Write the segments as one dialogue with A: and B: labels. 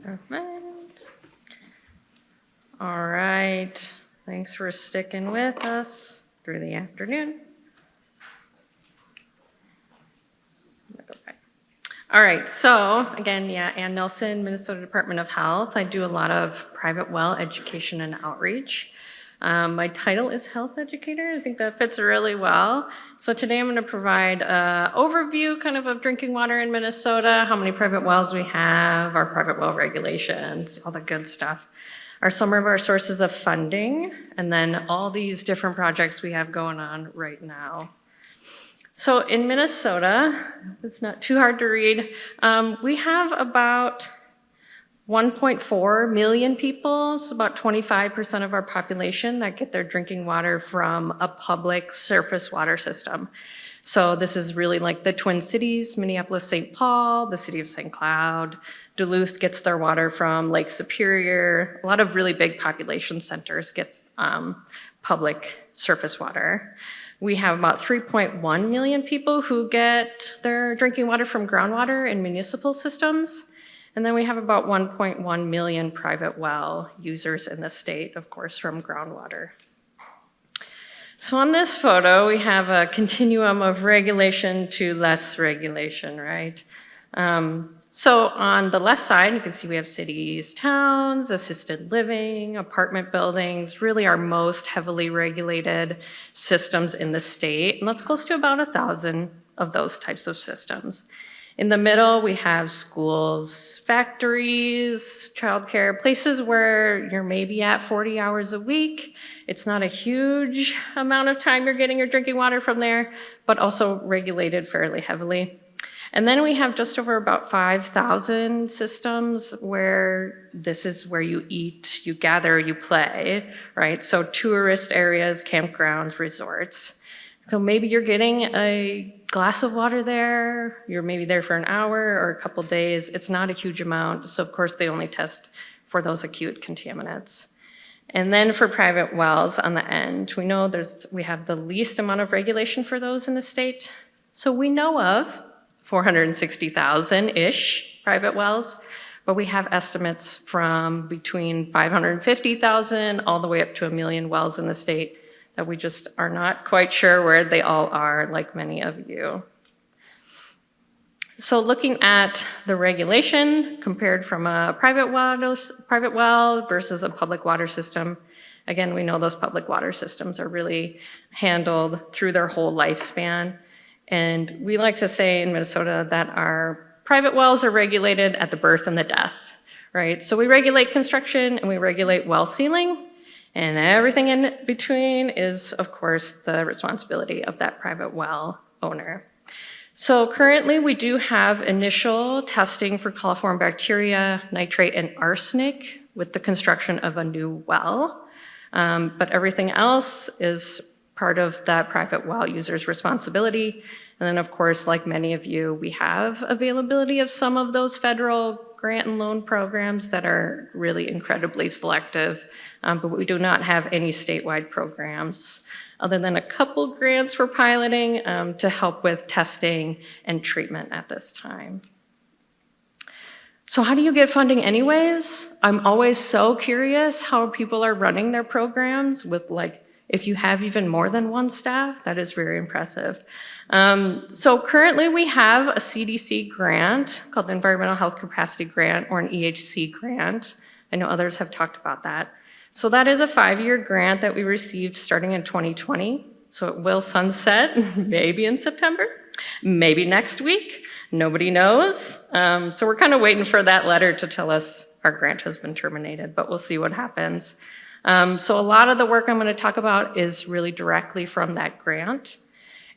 A: Perfect. All right. Thanks for sticking with us through the afternoon. All right, so again, Ann Nelson, Minnesota Department of Health. I do a lot of private well education and outreach. My title is health educator. I think that fits really well. So today I'm going to provide an overview kind of drinking water in Minnesota, how many private wells we have, our private well regulations, all the good stuff. Are some of our sources of funding, and then all these different projects we have going on right now. So in Minnesota, it's not too hard to read, we have about 1.4 million people, so about 25% of our population that get their drinking water from a public surface water system. So this is really like the Twin Cities, Minneapolis, St. Paul, the city of St. Cloud. Duluth gets their water from Lake Superior. A lot of really big population centers get public surface water. We have about 3.1 million people who get their drinking water from groundwater in municipal systems. And then we have about 1.1 million private well users in the state, of course, from groundwater. So on this photo, we have a continuum of regulation to less regulation, right? So on the left side, you can see we have cities, towns, assisted living, apartment buildings, really our most heavily regulated systems in the state. And that's close to about 1,000 of those types of systems. In the middle, we have schools, factories, childcare, places where you're maybe at 40 hours a week. It's not a huge amount of time you're getting your drinking water from there, but also regulated fairly heavily. And then we have just over about 5,000 systems where this is where you eat, you gather, you play, right? So tourist areas, campgrounds, resorts. So maybe you're getting a glass of water there, you're maybe there for an hour or a couple days. It's not a huge amount, so of course they only test for those acute contaminants. And then for private wells on the end, we know we have the least amount of regulation for those in the state. So we know of 460,000-ish private wells, but we have estimates from between 550,000 all the way up to 1 million wells in the state that we just are not quite sure where they all are, like many of you. So looking at the regulation compared from a private well versus a public water system, again, we know those public water systems are really handled through their whole lifespan. And we like to say in Minnesota that our private wells are regulated at the birth and the death, right? So we regulate construction and we regulate well sealing, and everything in between is, of course, the responsibility of that private well owner. So currently we do have initial testing for coliform bacteria, nitrate, and arsenic with the construction of a new well, but everything else is part of that private well user's responsibility. And then, of course, like many of you, we have availability of some of those federal grant and loan programs that are really incredibly selective, but we do not have any statewide programs other than a couple grants for piloting to help with testing and treatment at this time. So how do you get funding anyways? I'm always so curious how people are running their programs with if you have even more than one staff, that is very impressive. So currently we have a CDC grant called the Environmental Health Capacity Grant, or an EHC grant. I know others have talked about that. So that is a 5-year grant that we received starting in 2020. So it will sunset maybe in September, maybe next week, nobody knows. So we're kind of waiting for that letter to tell us our grant has been terminated, but we'll see what happens. So a lot of the work I'm going to talk about is really directly from that grant.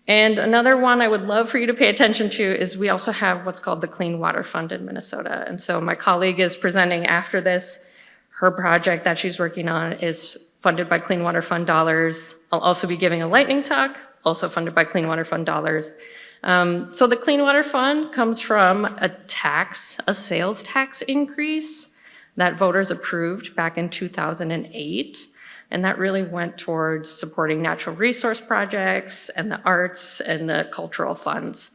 A: And another one I would love for you to pay attention to is we also have what's called the Clean Water Fund in Minnesota. And so my colleague is presenting after this. Her project that she's working on is funded by Clean Water Fund dollars. I'll also be giving a lightning talk, also funded by Clean Water Fund dollars. So the Clean Water Fund comes from a sales tax increase that voters approved back in 2008. And that really went towards supporting natural resource projects and the arts and the cultural funds.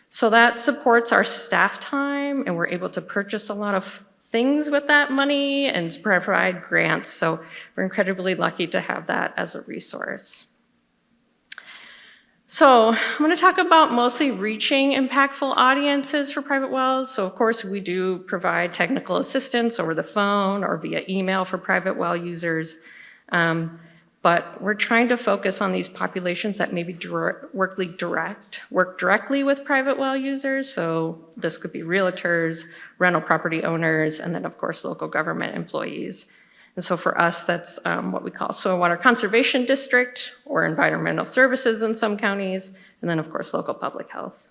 A: So that supports our staff time, and we're able to purchase a lot of things with that money and provide grants. So we're incredibly lucky to have that as a resource. So I'm going to talk about mostly reaching impactful audiences for private wells. So of course we do provide technical assistance over the phone or via email for private well users. But we're trying to focus on these populations that maybe work directly with private well users. So this could be realtors, rental property owners, and then of course local government employees. And so for us, that's what we call soil water conservation district or environmental services in some counties, and then of course local public health.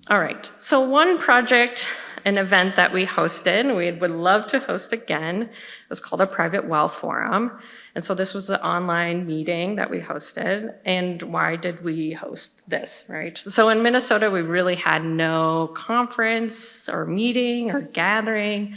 A: All right, so one project, an event that we hosted, we would love to host again, it was called a Private Well Forum. And so this was an online meeting that we hosted. And why did we host this, right? So in Minnesota, we really had no conference or meeting or gathering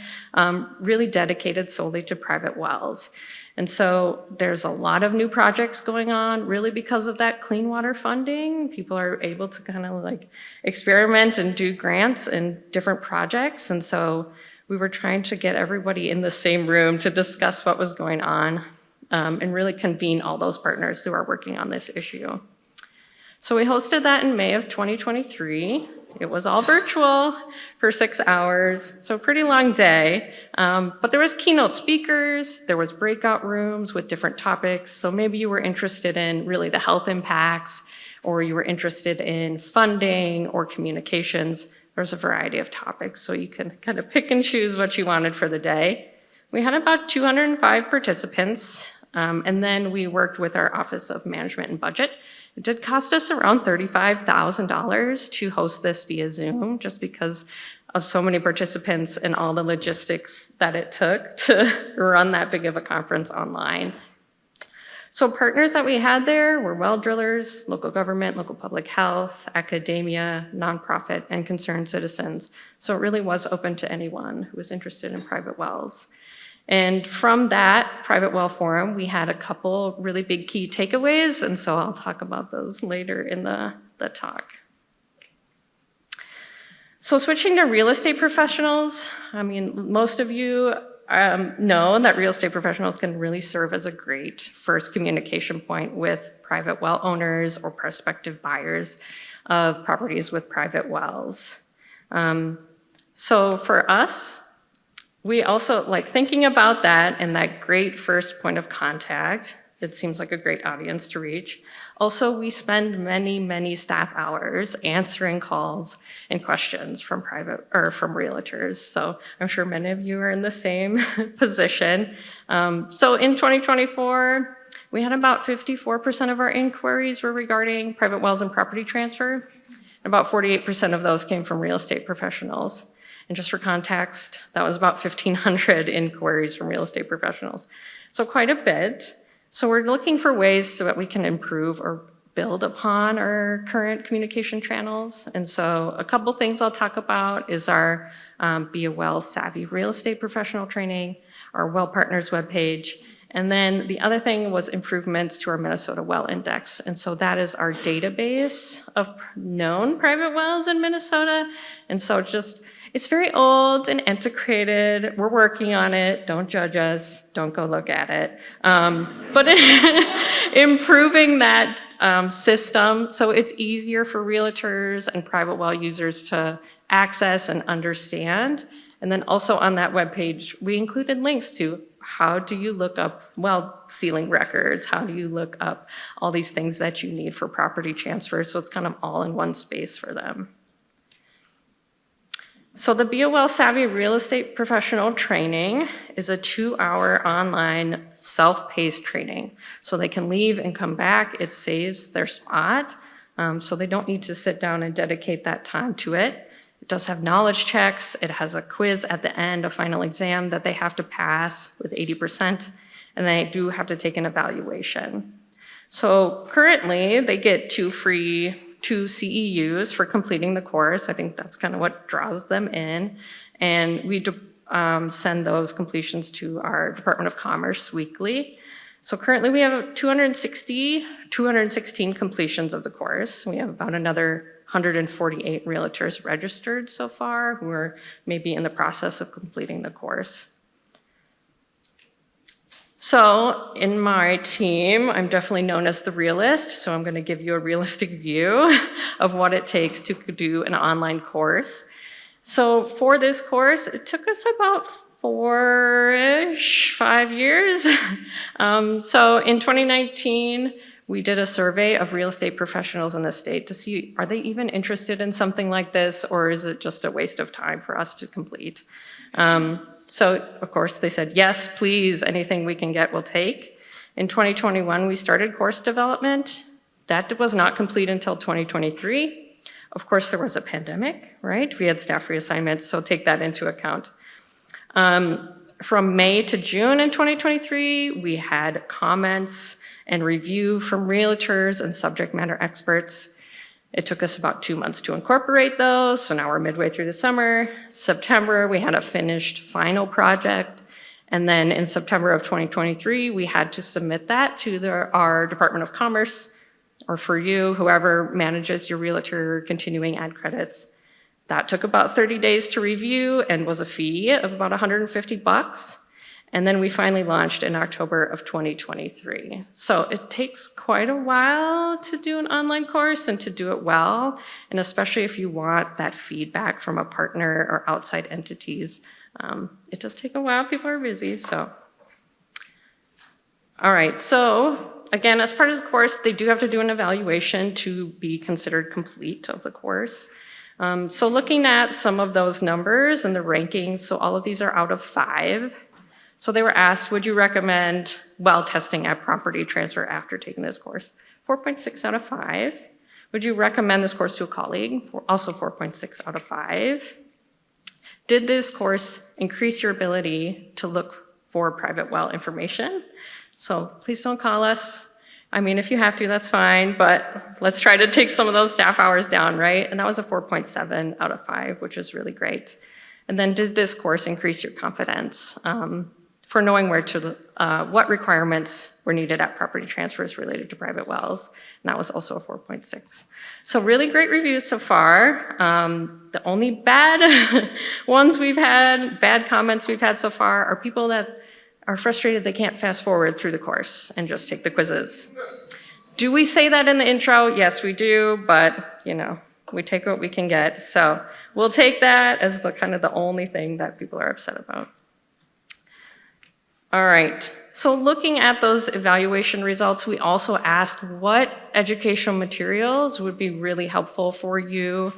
A: really dedicated solely to private wells. And so there's a lot of new projects going on really because of that clean water funding. People are able to kind of like experiment and do grants and different projects. And so we were trying to get everybody in the same room to discuss what was going on and really convene all those partners who are working on this issue. So we hosted that in May of 2023. It was all virtual for 6 hours, so a pretty long day. But there was keynote speakers, there was breakout rooms with different topics. So maybe you were interested in really the health impacts, or you were interested in funding or communications. There's a variety of topics, so you can kind of pick and choose what you wanted for the day. We had about 205 participants, and then we worked with our Office of Management and Budget. It did cost us around $35,000 to host this via Zoom, just because of so many participants and all the logistics that it took to run that big of a conference online. So partners that we had there were well drillers, local government, local public health, academia, nonprofit, and concerned citizens. So it really was open to anyone who was interested in private wells. And from that private well forum, we had a couple really big key takeaways, and so I'll talk about those later in the talk. So switching to real estate professionals, I mean, most of you know that real estate professionals can really serve as a great first communication point with private well owners or prospective buyers of properties with private wells. So for us, we also like thinking about that and that great first point of contact. It seems like a great audience to reach. Also, we spend many, many staff hours answering calls and questions from from realtors. So I'm sure many of you are in the same position. So in 2024, we had about 54% of our inquiries were regarding private wells and property transfer. About 48% of those came from real estate professionals. And just for context, that was about 1,500 inquiries from real estate professionals. So quite a bit. So we're looking for ways so that we can improve or build upon our current communication channels. And so a couple things I'll talk about is our Be a Well Savvy Real Estate Professional training, our Well Partners webpage, and then the other thing was improvements to our Minnesota Well Index. And so that is our database of known private wells in Minnesota. And so it's very old and antiquated. We're working on it. Don't judge us. Don't go look at it. But improving that system so it's easier for realtors and private well users to access and understand. And then also on that webpage, we included links to how do you look up well sealing records? How do you look up all these things that you need for property transfer? So it's kind of all in one space for them. So the Be a Well Savvy Real Estate Professional training is a 2-hour online self-paced training. So they can leave and come back. It saves their spot. So they don't need to sit down and dedicate that time to it. It does have knowledge checks. It has a quiz at the end, a final exam that they have to pass with 80%. And they do have to take an evaluation. So currently they get 2 CEUs for completing the course. I think that's kind of what draws them in. And we send those completions to our Department of Commerce weekly. So currently we have 216 completions of the course. We have about another 148 realtors registered so far who are maybe in the process of completing the course. So in my team, I'm definitely known as the realist, so I'm going to give you a realistic view of what it takes to do an online course. So for this course, it took us about 5 years. So in 2019, we did a survey of real estate professionals in the state to see, are they even interested in something like this, or is it just a waste of time for us to complete? So of course they said, yes, please, anything we can get we'll take. In 2021, we started course development. That was not complete until 2023. Of course, there was a pandemic, right? We had staff reassignments, so take that into account. From May to June in 2023, we had comments and review from realtors and subject matter experts. It took us about 2 months to incorporate those, so now we're midway through the summer. September, we had a finished final project, and then in September of 2023, we had to submit that to our Department of Commerce, or for you, whoever manages your realtor continuing ad credits. That took about 30 days to review and was a fee of about $150. And then we finally launched in October of 2023. So it takes quite a while to do an online course and to do it well, and especially if you want that feedback from a partner or outside entities. It does take a while, people are busy, so. All right, so again, as part of the course, they do have to do an evaluation to be considered complete of the course. So looking at some of those numbers and the rankings, so all of these are out of 5. So they were asked, would you recommend well testing at property transfer after taking this course? 4.6 out of 5. Would you recommend this course to a colleague? Also 4.6 out of 5. Did this course increase your ability to look for private well information? So please don't call us. I mean, if you have to, that's fine, but let's try to take some of those staff hours down, right? And that was a 4.7 out of 5, which is really great. And then did this course increase your confidence for knowing what requirements were needed at property transfers related to private wells? And that was also a 4.6. So really great reviews so far. The only bad bad comments we've had so far are people that are frustrated they can't fast forward through the course and just take the quizzes. Do we say that in the intro? Yes, we do, but we take what we can get. So we'll take that as the kind of the only thing that people are upset about. All right, so looking at those evaluation results, we also asked what educational materials would be really helpful for you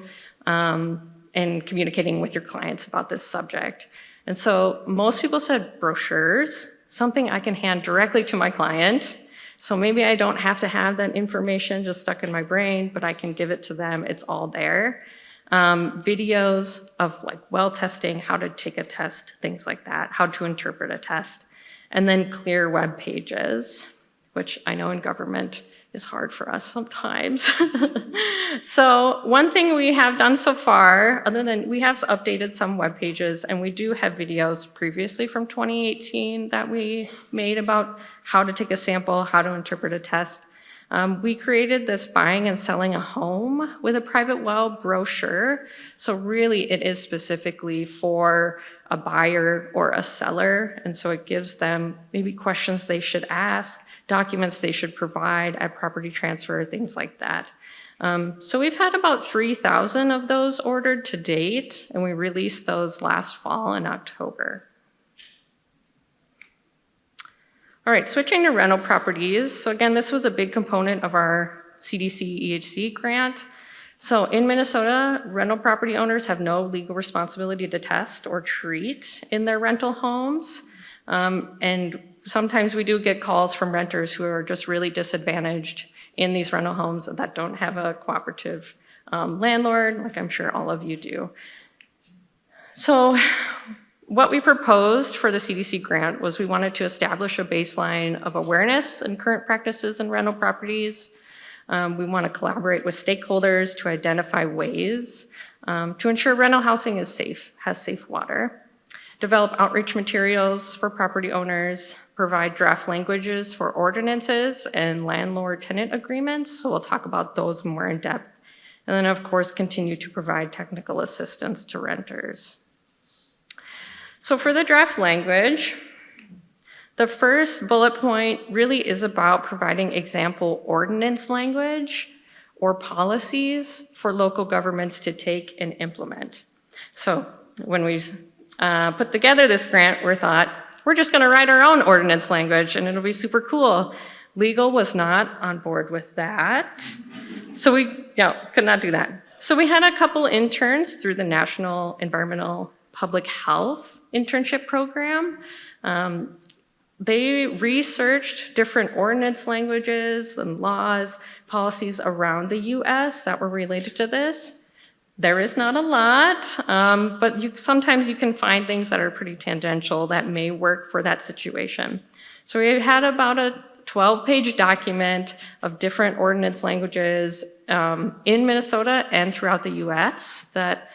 A: in communicating with your clients about this subject. And so most people said brochures, something I can hand directly to my client. So maybe I don't have to have that information just stuck in my brain, but I can give it to them, it's all there. Videos of like well testing, how to take a test, things like that, how to interpret a test. And then clear web pages, which I know in government is hard for us sometimes. So one thing we have done so far, other than we have updated some web pages, and we do have videos previously from 2018 that we made about how to take a sample, how to interpret a test. We created this buying and selling a home with a private well brochure. So really it is specifically for a buyer or a seller. And so it gives them maybe questions they should ask, documents they should provide at property transfer, things like that. So we've had about 3,000 of those ordered to date, and we released those last fall in October. All right, switching to rental properties. So again, this was a big component of our CDC EHC grant. So in Minnesota, rental property owners have no legal responsibility to test or treat in their rental homes. And sometimes we do get calls from renters who are just really disadvantaged in these rental homes that don't have a cooperative landlord, like I'm sure all of you do. So what we proposed for the CDC grant was we wanted to establish a baseline of awareness and current practices in rental properties. We want to collaborate with stakeholders to identify ways to ensure rental housing is safe, has safe water, develop outreach materials for property owners, provide draft languages for ordinances and landlord-tenant agreements. So we'll talk about those more in depth And then, of course, continue to provide technical assistance to renters. So for the draft language, the first bullet point really is about providing example ordinance language or policies for local governments to take and implement. So when we put together this grant, we thought, we're just gonna write our own ordinance language and it'll be super cool. Legal was not on board with that. So we could not do that. So we had a couple interns through the National Environmental Public Health internship program. They researched different ordinance languages and laws, policies around the US that were related to this. There is not a lot, but sometimes you can find things that are pretty tangential that may work for that situation. So we had about a 12-page document of different ordinance languages in Minnesota and throughout the US that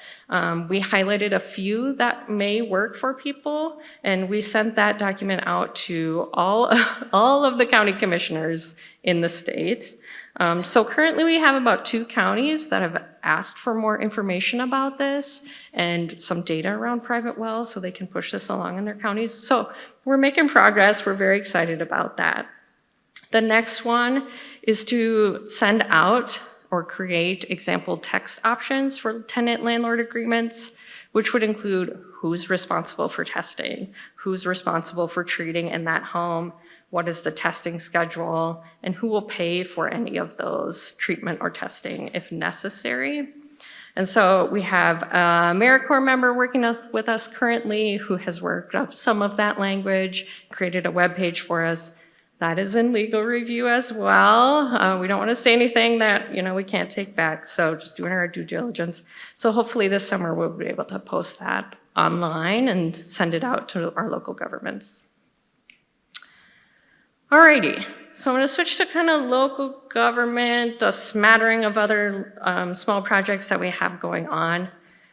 A: we highlighted a few that may work for people, and we sent that document out to all of the county commissioners in the state. So currently we have about 2 counties that have asked for more information about this and some data around private wells so they can push this along in their counties. So we're making progress. We're very excited about that. The next one is to send out or create example text options for tenant-landlord agreements, which would include who's responsible for testing, who's responsible for treating in that home, what is the testing schedule, and who will pay for any of those treatment or testing if necessary. And so we have a AmeriCorps member working with us currently who has worked up some of that language, created a web page for us. That is in legal review as well. We don't want to say anything that we can't take back, so just doing our due diligence. So hopefully this summer we'll be able to post that online and send it out to our local governments. Alrighty, so I'm going to switch to kind of local government, a smattering of other small projects that we have going on.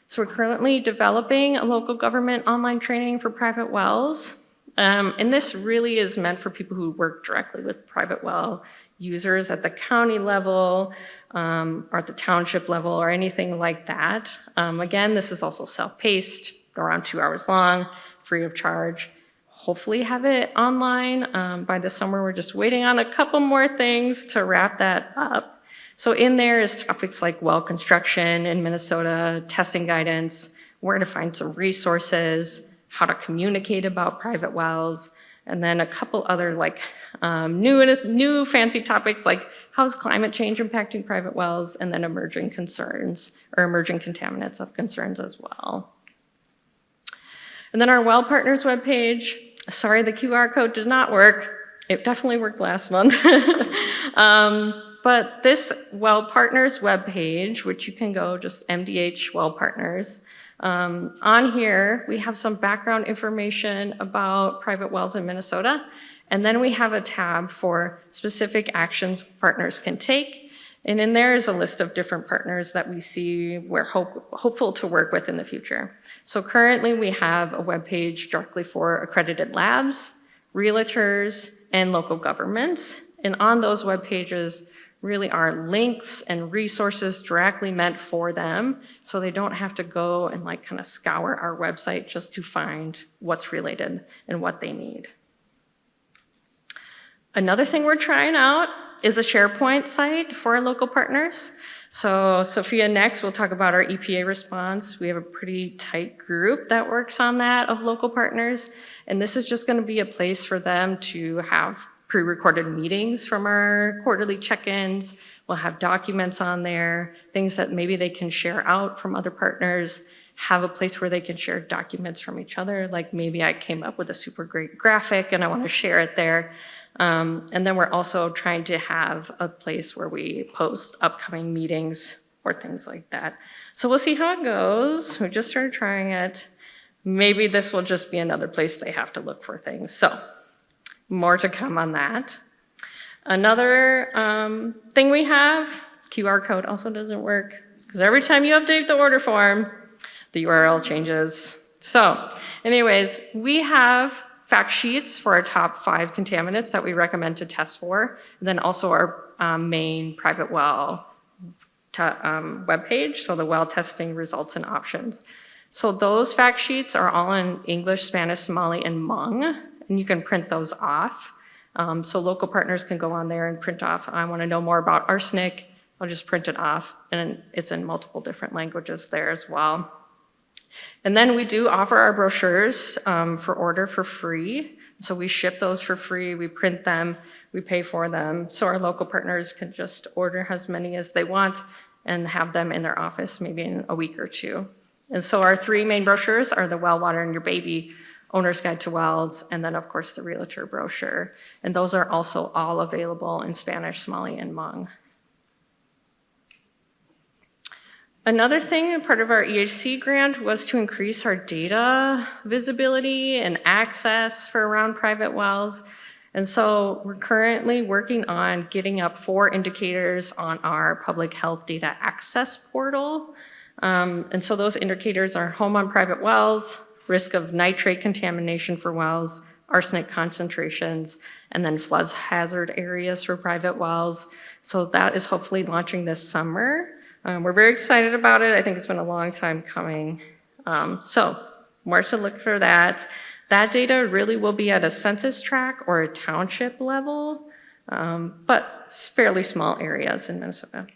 A: So we're currently developing a local government online training for private wells. And this really is meant for people who work directly with private well users at the county level or at the township level or anything like that. Again, this is also self-paced, around 2 hours long, free of charge. Hopefully have it online by the summer. We're just waiting on a couple more things to wrap that up. So in there is topics like well construction in Minnesota, testing guidance, where to find some resources, how to communicate about private wells, and then a couple other new fancy topics like how's climate change impacting private wells, and then emerging concerns or emerging contaminants of concerns as well. And then our Well Partners webpage. Sorry, the QR code did not work. It definitely worked last month. But this Well Partners webpage, which you can go just MDH Well Partners, on here, we have some background information about private wells in Minnesota, and then we have a tab for specific actions partners can take, and in there is a list of different partners that we see we're hopeful to work with in the future. So currently we have a webpage directly for accredited labs, realtors, and local governments, and on those web pages really are links and resources directly meant for them, so they don't have to go and kind of scour our website just to find what's related and what they need. Another thing we're trying out is a SharePoint site for our local partners. So Sophia next will talk about our EPA response. We have a pretty tight group that works on that of local partners, and this is just going to be a place for them to have pre-recorded meetings from our quarterly check-ins. We'll have documents on there, things that maybe they can share out from other partners, have a place where they can share documents from each other, like maybe I came up with a super great graphic and I want to share it there. And then we're also trying to have a place where we post upcoming meetings or things like that. So we'll see how it goes. We just started trying it. Maybe this will just be another place they have to look for things. So more to come on that. Another thing we have, QR code also doesn't work because every time you update the order form, the URL changes. So anyways, we have fact sheets for our top 5 contaminants that we recommend to test for, and then also our main private well webpage, so the well testing results and options. So those fact sheets are all in English, Spanish, Somali, and Hmong, and you can print those off. So local partners can go on there and print off, I want to know more about arsenic, I'll just print it off, and it's in multiple different languages there as well. And then we do offer our brochures for order for free. So we ship those for free, we print them, we pay for them. So our local partners can just order as many as they want and have them in their office maybe in a week or two. And so our three main brochures are the Well, Water, and Your Baby, Owner's Guide to Wells, and then of course the Realtor brochure. And those are also all available in Spanish, Somali, and Hmong. Another thing, part of our EHC grant, was to increase our data visibility and access for around private wells. And so we're currently working on getting up 4 indicators on our public health data access portal. And so those indicators are home on private wells, risk of nitrate contamination for wells, arsenic concentrations, and then flood hazard areas for private wells. So that is hopefully launching this summer. We're very excited about it. I think it's been a long time coming. So more to look for that. That data really will be at a census tract or a township level, but it's fairly small areas in Minnesota.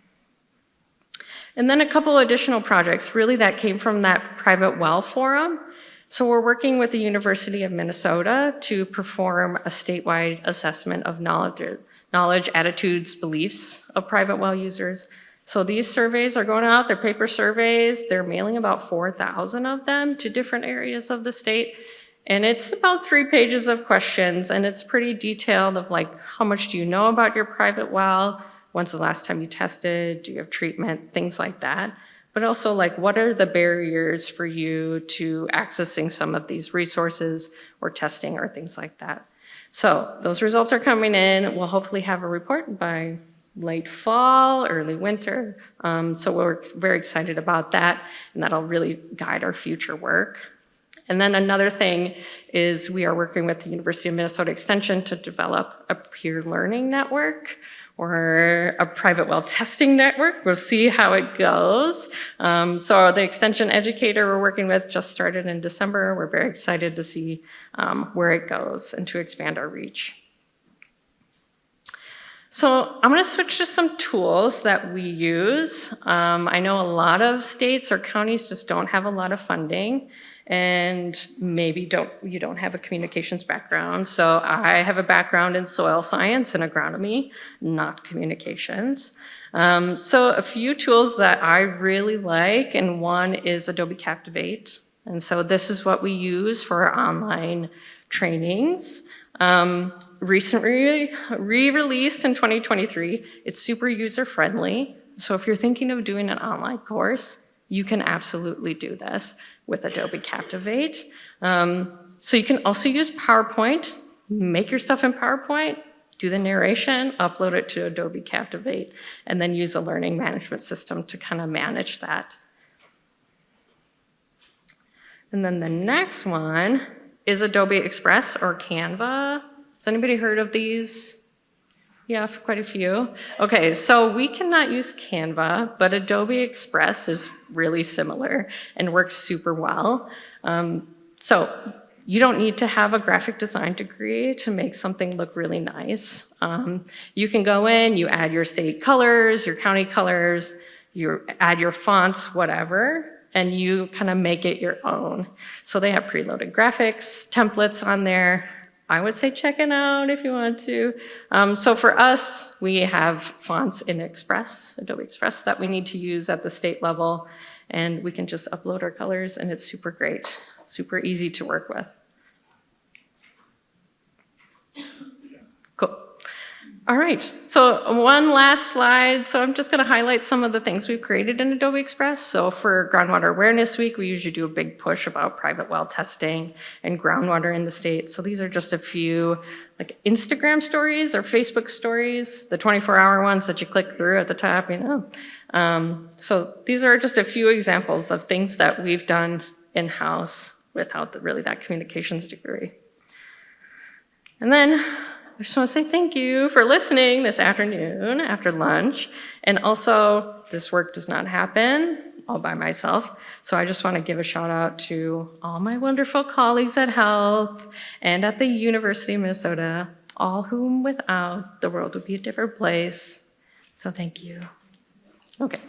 A: And then a couple additional projects really that came from that private well forum. So we're working with the University of Minnesota to perform a statewide assessment of knowledge, attitudes, beliefs of private well users. So these surveys are going out, they're paper surveys, they're mailing about 4,000 of them to different areas of the state. And it's about 3 pages of questions, and it's pretty detailed of like, how much do you know about your private well? When's the last time you tested? Do you have treatment? Things like that. But also like, what are the barriers for you to accessing some of these resources or testing or things like that? So those results are coming in. We'll hopefully have a report by late fall, early winter. So we're very excited about that, and that'll really guide our future work. And then another thing is we are working with the University of Minnesota Extension to develop a peer learning network or a private well testing network. We'll see how it goes. So the extension educator we're working with just started in December. We're very excited to see where it goes and to expand our reach. So I'm gonna switch to some tools that we use. I know a lot of states or counties just don't have a lot of funding, and maybe you don't have a communications background. So I have a background in soil science and agronomy, not communications. So a few tools that I really like, and one is Adobe Captivate. And so this is what we use for our online trainings. Recently re-released in 2023. It's super user-friendly. So if you're thinking of doing an online course, you can absolutely do this with Adobe Captivate. So you can also use PowerPoint, make your stuff in PowerPoint, do the narration, upload it to Adobe Captivate, and then use a learning management system to kind of manage that. And then the next one is Adobe Express or Canva. Has anybody heard of these? Yeah, quite a few. Okay, so we cannot use Canva, but Adobe Express is really similar and works super well. So you don't need to have a graphic design degree to make something look really nice. You can go in, you add your state colors, your county colors, you add your fonts, whatever, and you kind of make it your own. So they have preloaded graphics, templates on there. I would say check it out if you want to. So for us, we have fonts in Express, Adobe Express, that we need to use at the state level, and we can just upload our colors, and it's super great, super easy to work with. Cool. All right, so one last slide. So I'm just gonna highlight some of the things we've created in Adobe Express. So for Groundwater Awareness Week, we usually do a big push about private well testing and groundwater in the state. So these are just a few like Instagram stories or Facebook stories, the 24-hour ones that you click through at the top, you know. So these are just a few examples of things that we've done in-house without really that communications degree. And then I just want to say thank you for listening this afternoon after lunch. And also, this work does not happen all by myself. So I just want to give a shout out to all my wonderful colleagues at Health and at the University of Minnesota, all whom without the world would be a different place. So thank you. Okay.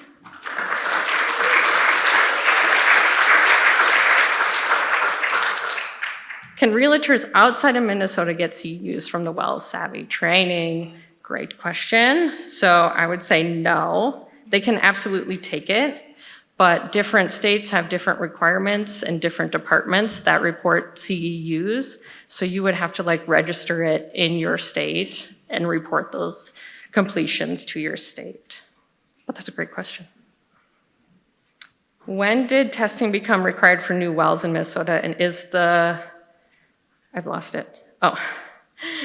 A: Can realtors outside of Minnesota get CEUs from the Well Savvy training? Great question. So I would say no. They can absolutely take it, but different states have different requirements and different departments that report CEUs. So you would have to register it in your state and report those completions to your state. But that's a great question. When did testing become required for new wells in Minnesota, and I've lost it. Oh,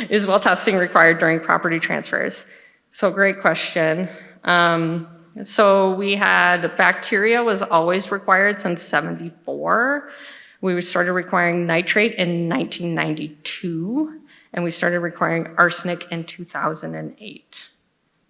A: is well testing required during property transfers? So great question. So we had bacteria was always required since '74. We started requiring nitrate in 1992, and we started requiring arsenic in 2008.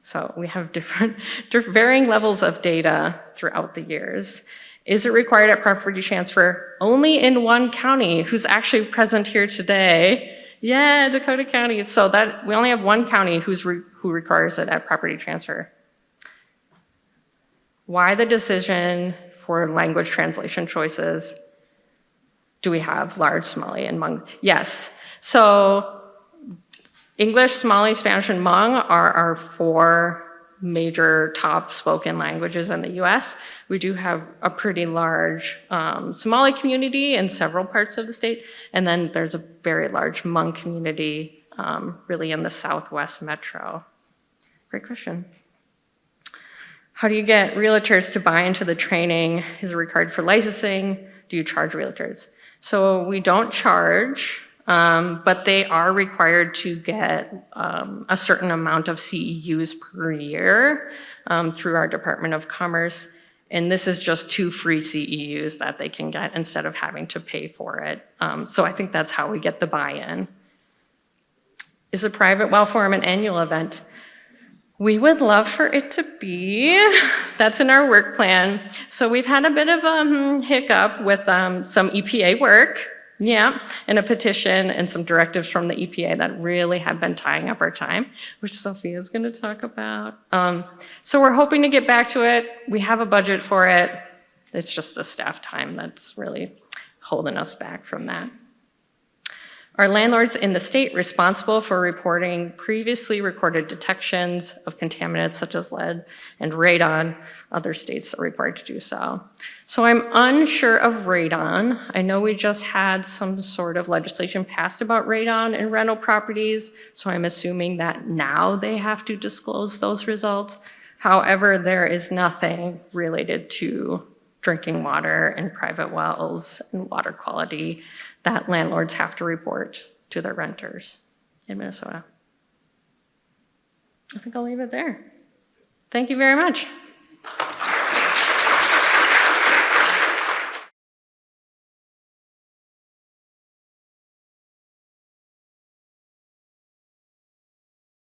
A: So we have different varying levels of data throughout the years. Is it required at property transfer? Only in one county, who's actually present here today. Yeah, Dakota County. So that we only have one county who requires it at property transfer. Why the decision for language translation choices? Do we have large, Somali, and Hmong? Yes. So English, Somali, Spanish, and Hmong are our 4 major top spoken languages in the US. We do have a pretty large Somali community in several parts of the state, and then there's a very large Hmong community really in the Southwest metro. Great question. How do you get realtors to buy into the training? Is it required for licensing? Do you charge realtors? So we don't charge, but they are required to get a certain amount of CEUs per year through our Department of Commerce. And this is just 2 free CEUs that they can get instead of having to pay for it. So I think that's how we get the buy-in. Is a private well forum an annual event? We would love for it to be. That's in our work plan. So we've had a bit of a hiccup with some EPA work, and a petition and some directives from the EPA that really have been tying up our time, which Sophia's going to talk about. So we're hoping to get back to it. We have a budget for it. It's just the staff time that's really holding us back from that. Are landlords in the state responsible for reporting previously recorded detections of contaminants such as lead and radon? Other states are required to do so. So I'm unsure of radon. I know we just had some sort of legislation passed about radon in rental properties, so I'm assuming that now they have to disclose those results. However, there is nothing related to drinking water and private wells and water quality that landlords have to report to their renters in Minnesota. I think I'll leave it there. Thank you very much.